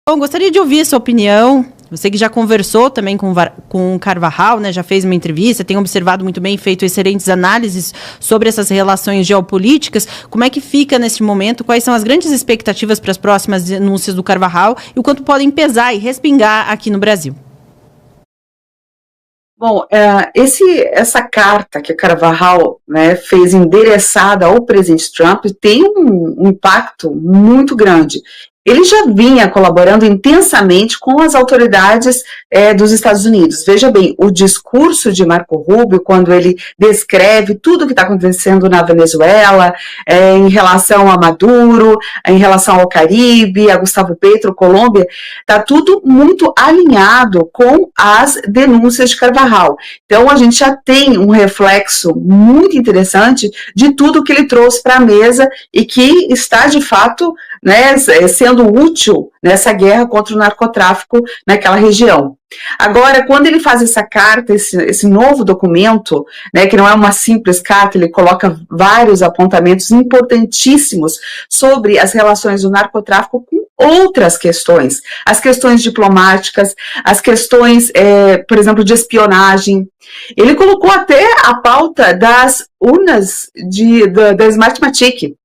Bom, gostaria de ouvir a sua opinião. Você que já conversou também com o Carvajal, né, já fez uma entrevista, tem observado muito bem, feito excelentes análises sobre essas relações geopolíticas. Como é que fica neste momento? Quais são as grandes expectativas para as próximas denúncias do Carvajal e o quanto podem pesar e respingar aqui no Brasil? Bom, essa carta que o Carvajal, né, fez endereçada ao presidente Trump tem um impacto muito grande. Ele já vinha colaborando intensamente com as autoridades dos Estados Unidos. Veja bem, o discurso de Marco Rubio, quando ele descreve tudo o que está acontecendo na Venezuela, em relação a Maduro, em relação ao Caribe, a Gustavo Petro, Colômbia, está tudo muito alinhado com as denúncias de Carvajal. Então, a gente já tem um reflexo muito interessante de tudo que ele trouxe para a mesa e que está, de fato, né, sendo útil nessa guerra contra o narcotráfico naquela região. Agora, quando ele faz essa carta, esse novo documento, né, que não é uma simples carta, ele coloca vários apontamentos importantíssimos sobre as relações do narcotráfico com outras questões, as questões diplomáticas, as questões, por exemplo, de espionagem. Ele colocou até a pauta das urnas da Smartmatic,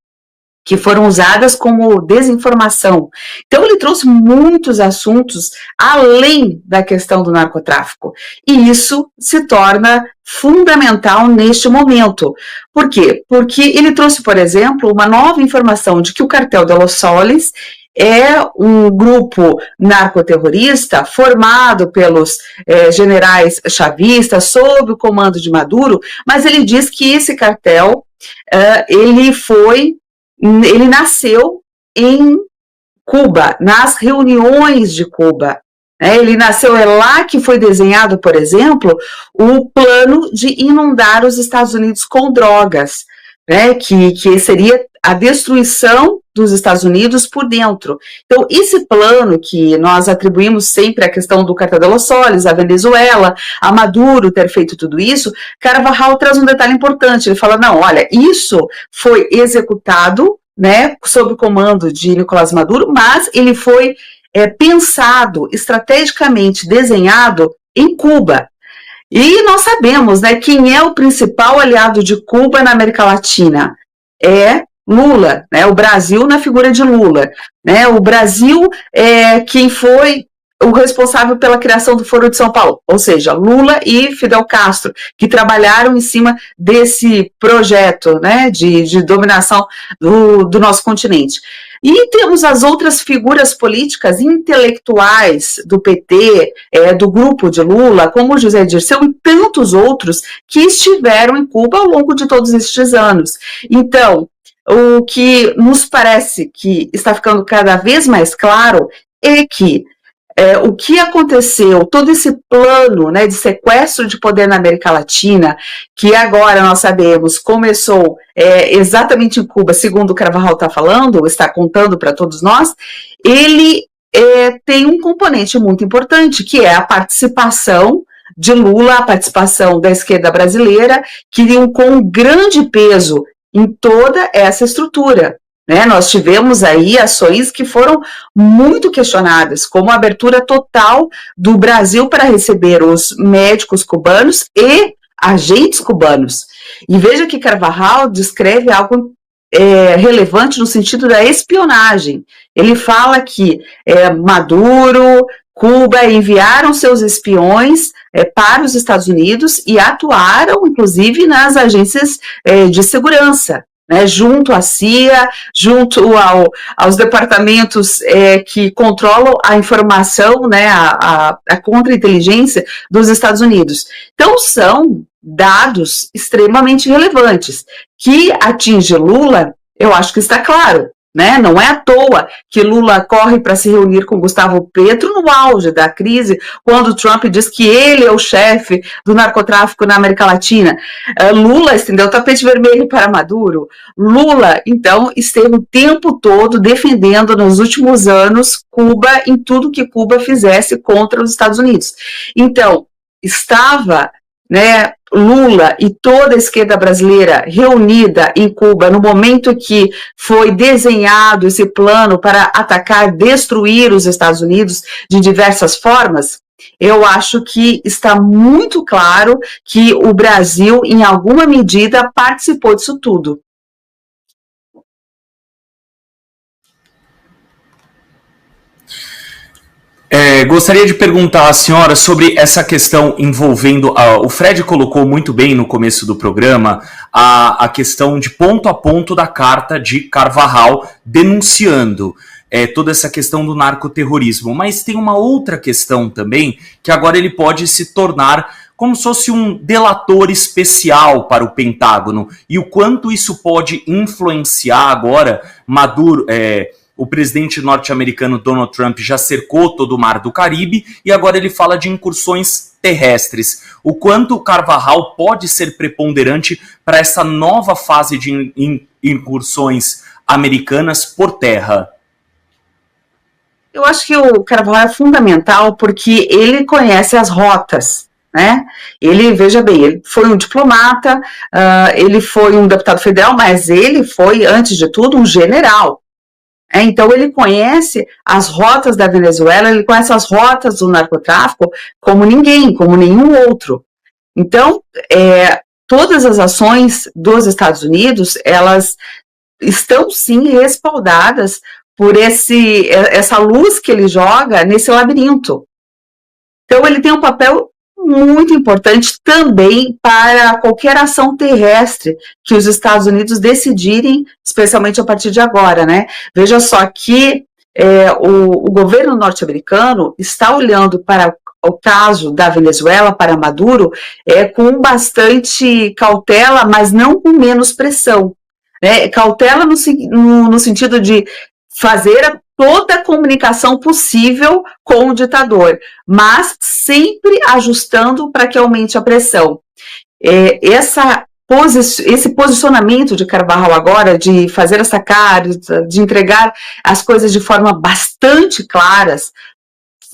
que foram usadas como desinformação. Então, ele trouxe muitos assuntos além da questão do narcotráfico. E isso se torna fundamental neste momento. Por quê? Porque ele trouxe, por exemplo, uma nova informação de que o Cartel de Los Soles é um grupo narcoterrorista formado pelos generais chavistas sob o comando de Maduro, mas ele diz que esse cartel, ele nasceu em Cuba, nas reuniões de Cuba. Ele nasceu, é lá que foi desenhado, por exemplo, o plano de inundar os Estados Unidos com drogas, né, que seria a destruição dos Estados Unidos por dentro. Então, esse plano que nós atribuímos sempre à questão do Cartel de Los Soles, a Venezuela, a Maduro ter feito tudo isso, Carvajal traz um detalhe importante, ele fala, não, olha, isso foi executado, né, sob o comando de Nicolás Maduro, mas ele foi pensado, estrategicamente desenhado em Cuba. E nós sabemos, né, quem é o principal aliado de Cuba na América Latina? É Lula, né, o Brasil na figura de Lula. Né, o Brasil é quem foi o responsável pela criação do Foro de São Paulo, ou seja, Lula e Fidel Castro, que trabalharam em cima desse projeto, né, de dominação do nosso continente. E temos as outras figuras políticas intelectuais do PT, do grupo de Lula, como José Dirceu e tantos outros que estiveram em Cuba ao longo de todos estes anos. Então, o que nos parece que está ficando cada vez mais claro é que o que aconteceu, todo esse plano, né, de sequestro de poder na América Latina, que agora nós sabemos começou exatamente em Cuba, segundo o Carvajal está contando para todos nós, ele tem um componente muito importante, que é a participação de Lula, a participação da esquerda brasileira, que com um grande peso em toda essa estrutura. Né, nós tivemos aí ações que foram muito questionadas, como a abertura total do Brasil para receber os médicos cubanos e agentes cubanos. E veja que Carvajal descreve algo relevante no sentido da espionagem. Ele fala que Maduro, Cuba enviaram seus espiões para os Estados Unidos e atuaram, inclusive, nas agências de segurança. Né, junto à CIA, junto aos departamentos que controlam a informação, né, a contra-inteligência dos Estados Unidos. Então, são dados extremamente relevantes. Que atinge Lula, eu acho que está claro. Né? Não é à toa que Lula corre para se reunir com Gustavo Petro no auge da crise, quando Trump diz que ele é o chefe do narcotráfico na América Latina. Lula estendeu o tapete vermelho para Maduro. Lula, então, esteve o tempo todo defendendo nos últimos anos Cuba em tudo que Cuba fizesse contra os Estados Unidos. Então, estava né, Lula e toda a esquerda brasileira reunida em Cuba no momento que foi desenhado esse plano para atacar, destruir os Estados Unidos de diversas formas, eu acho que está muito claro que o Brasil, em alguma medida, participou disso tudo. Gostaria de perguntar à senhora sobre essa questão envolvendo, o Fred colocou muito bem no começo do programa, a questão de ponto a ponto da carta de Carvajal denunciando toda essa questão do narcoterrorismo. Mas tem uma outra questão também, que agora ele pode se tornar como se fosse um delator especial para o Pentágono, e o quanto isso pode influenciar agora Maduro. O presidente norte-americano Donald Trump já cercou todo o Mar do Caribe e agora ele fala de incursões terrestres. O quanto o Carvajal pode ser preponderante para essa nova fase de incursões americanas por terra? Eu acho que o Carvajal é fundamental porque ele conhece as rotas, né? Ele, veja bem, ele foi um diplomata, ele foi um deputado federal, mas ele foi, antes de tudo, um general. Então, ele conhece as rotas da Venezuela, ele conhece as rotas do narcotráfico como ninguém, como nenhum outro. Então, todas as ações dos Estados Unidos, elas estão, sim, respaldadas por essa luz que ele joga nesse labirinto. Então, ele tem um papel muito importante também para qualquer ação terrestre que os Estados Unidos decidirem, especialmente a partir de agora, né? Veja só que o governo norte-americano está olhando para o caso da Venezuela, para Maduro, com bastante cautela, mas não com menos pressão. Né? Cautela no sentido de fazer toda a comunicação possível com o ditador, mas sempre ajustando para que aumente a pressão. Esse posicionamento de Carvajal agora, de fazer essa carta, de entregar as coisas de forma bastante claras,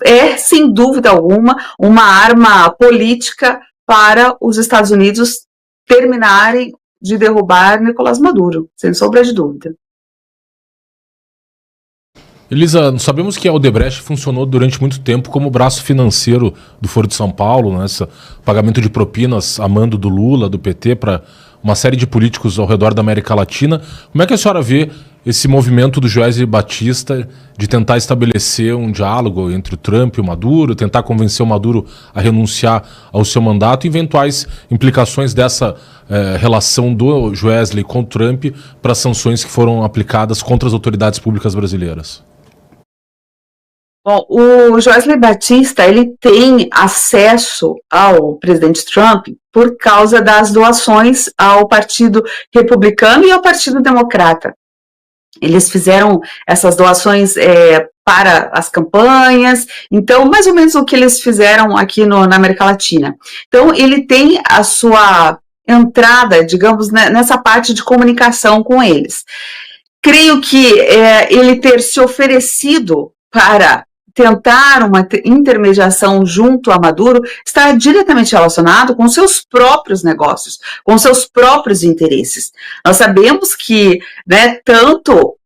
é, sem dúvida alguma, uma arma política para os Estados Unidos terminarem de derrubar Nicolás Maduro, sem sombra de dúvida. Elisa, sabemos que a Odebrecht funcionou durante muito tempo como braço financeiro do Foro de São Paulo, né? Esse pagamento de propinas a mando do Lula, do PT, para uma série de políticos ao redor da América Latina. Como é que a senhora vê esse movimento do Joesley Batista de tentar estabelecer um diálogo entre o Trump e o Maduro, tentar convencer o Maduro a renunciar ao seu mandato e eventuais implicações dessa relação do Joesley com o Trump para as sanções que foram aplicadas contra as autoridades públicas brasileiras? Bom, o Joesley Batista, ele tem acesso ao presidente Trump por causa das doações ao Partido Republicano e ao Partido Democrata. Eles fizeram essas doações para as campanhas, então, mais ou menos o que eles fizeram aqui na América Latina. Então, ele tem a sua entrada, digamos, nessa parte de comunicação com eles. Creio que ele ter se oferecido para tentar uma intermediação junto a Maduro está diretamente relacionado com seus próprios negócios, com seus próprios interesses. Nós sabemos que, né, tanto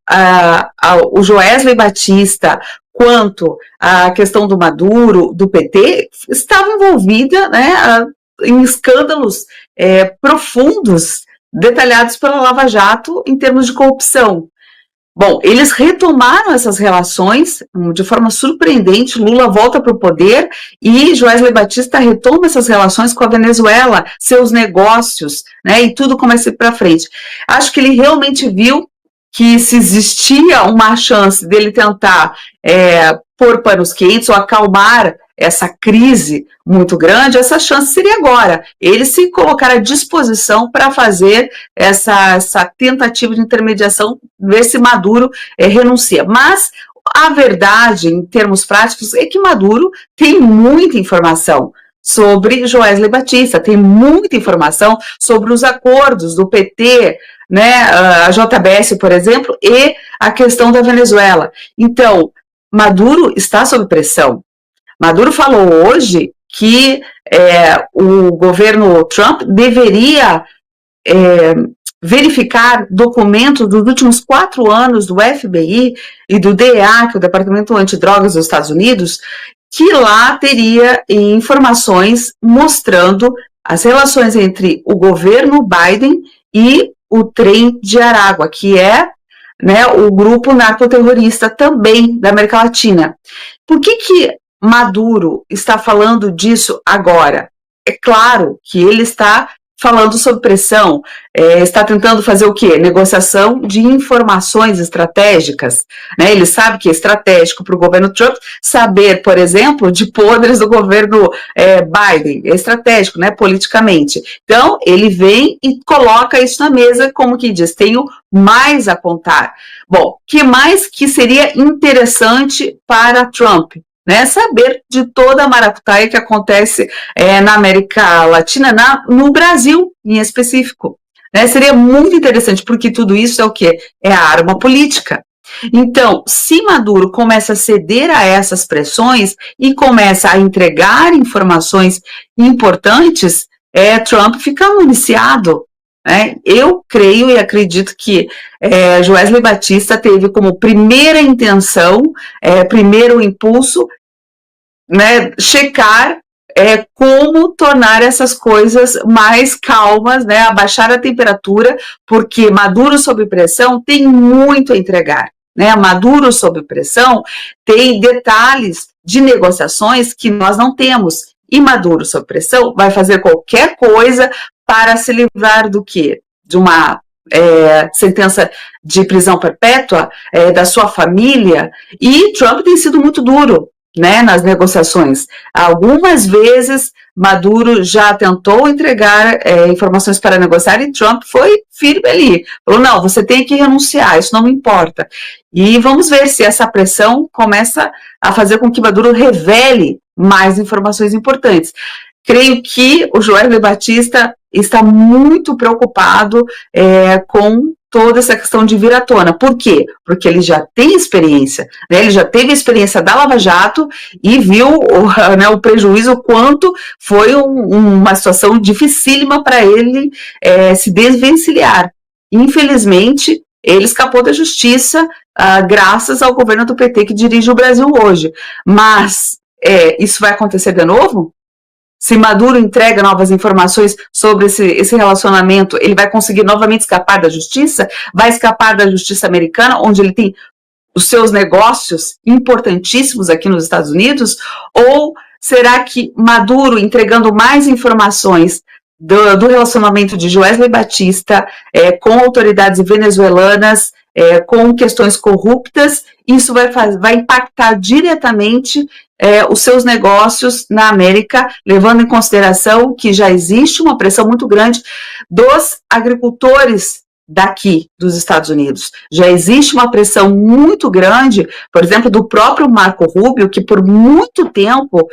o Joesley Batista quanto a questão do Maduro, do PT, estava envolvida, né, em escândalos profundos, detalhados pela Lava Jato em termos de corrupção. Bom, eles retomaram essas relações de forma surpreendente. Lula volta para o poder e Joesley Batista retoma essas relações com a Venezuela, seus negócios, né, e tudo começa a ir para frente. Acho que ele realmente viu que se existia uma chance dele tentar pôr panos quentes ou acalmar essa crise muito grande, essa chance seria agora. Ele se colocar à disposição para fazer essa tentativa de intermediação, ver se Maduro renuncia. Mas a verdade, em termos práticos, é que Maduro tem muita informação sobre Joesley Batista, tem muita informação sobre os acordos do PT, né, a JBS, por exemplo, e a questão da Venezuela. Então, Maduro está sob pressão. Maduro falou hoje que o governo Trump deveria verificar documentos dos últimos 4 anos do FBI e do DEA, que é o Departamento Antidrogas dos Estados Unidos, que lá teria informações mostrando as relações entre o governo Biden e o Trem de Aragua, que é, né, o grupo narcoterrorista também da América Latina. Por que Maduro está falando disso agora? É claro que ele está falando sob pressão, está tentando fazer o quê? Negociação de informações estratégicas, né? Ele sabe que é estratégico para o governo Trump saber, por exemplo, de podres do governo Biden, é estratégico, né, politicamente. Então, ele vem e coloca isso na mesa, como que diz, tenho mais a contar. Bom, que mais que seria interessante para Trump? Né, saber de toda a maracutaia que acontece na América Latina, no Brasil em específico. Né, seria muito interessante, porque tudo isso é o quê? É a arma política. Então, se Maduro começa a ceder a essas pressões e começa a entregar informações importantes, Trump fica municiado. Né? Eu creio e acredito que Joesley Batista teve como primeira intenção, primeiro impulso, né, checar como tornar essas coisas mais calmas, né, abaixar a temperatura, porque Maduro sob pressão tem muito a entregar. Né? Maduro sob pressão tem detalhes de negociações que nós não temos. E Maduro sob pressão vai fazer qualquer coisa para se livrar do quê? De uma sentença de prisão perpétua da sua família, e Trump tem sido muito duro, né, nas negociações. Algumas vezes Maduro já tentou entregar informações para negociar e Trump foi firme ali, falou, não, você tem que renunciar, isso não me importa. E vamos ver se essa pressão começa a fazer com que Maduro revele mais informações importantes. Creio que o Joesley Batista está muito preocupado com toda essa questão de vir à tona. Por quê? Porque ele já tem experiência, né? Ele já teve a experiência da Lava Jato e viu o prejuízo, quanto foi uma situação dificílima para ele se desvencilhar. Infelizmente, ele escapou da justiça graças ao governo do PT que dirige o Brasil hoje. Mas isso vai acontecer de novo? Se Maduro entrega novas informações sobre esse relacionamento, ele vai conseguir novamente escapar da justiça? Vai escapar da justiça americana, onde ele tem os seus negócios importantíssimos aqui nos Estados Unidos? Ou será que Maduro, entregando mais informações do relacionamento de Joesley Batista com autoridades venezuelanas, com questões corruptas, isso vai impactar diretamente os seus negócios na América, levando em consideração que já existe uma pressão muito grande dos agricultores daqui dos Estados Unidos. Já existe uma pressão muito grande, por exemplo, do próprio Marco Rubio, que por muito tempo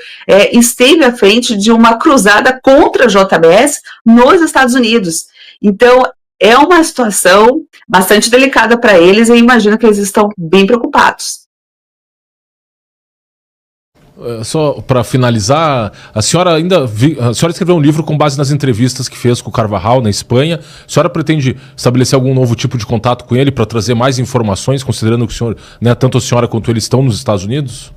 esteve à frente de uma cruzada contra a JBS nos Estados Unidos. Então, é uma situação bastante delicada para eles e eu imagino que eles estão bem preocupados. Só para finalizar, a senhora escreveu um livro com base nas entrevistas que fez com o Carvajal na Espanha. A senhora pretende estabelecer algum novo tipo de contato com ele para trazer mais informações, considerando que o senhor, né, tanto a senhora quanto ele estão nos Estados Unidos?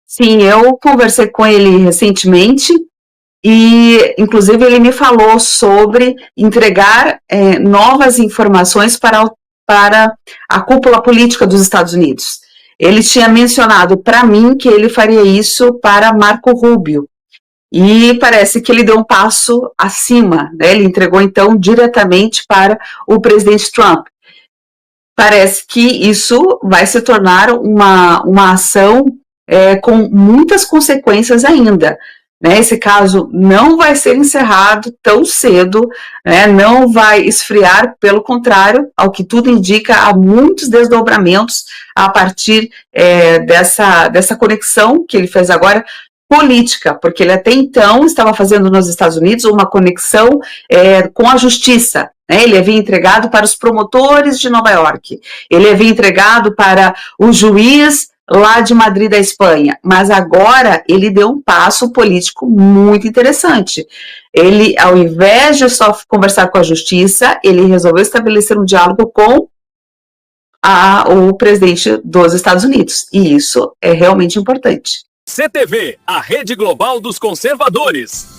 Sim, eu conversei com ele recentemente e, inclusive, ele me falou sobre entregar novas informações para a cúpula política dos Estados Unidos. Ele tinha mencionado para mim que ele faria isso para Marco Rubio. E parece que ele deu um passo acima, né? Ele entregou, então, diretamente para o presidente Trump. Parece que isso vai se tornar uma ação com muitas consequências ainda. Né, esse caso não vai ser encerrado tão cedo, né, não vai esfriar, pelo contrário, ao que tudo indica, há muitos desdobramentos a partir dessa conexão que ele fez agora política, porque ele até então estava fazendo nos Estados Unidos uma conexão com a justiça. Né, ele havia entregado para os promotores de Nova York, ele havia entregado para o juiz lá de Madrid, da Espanha, mas agora ele deu um passo político muito interessante. Ele, ao invés de só conversar com a justiça, ele resolveu estabelecer um diálogo com o presidente dos Estados Unidos, e isso é realmente importante. CTV, a rede global dos conservadores.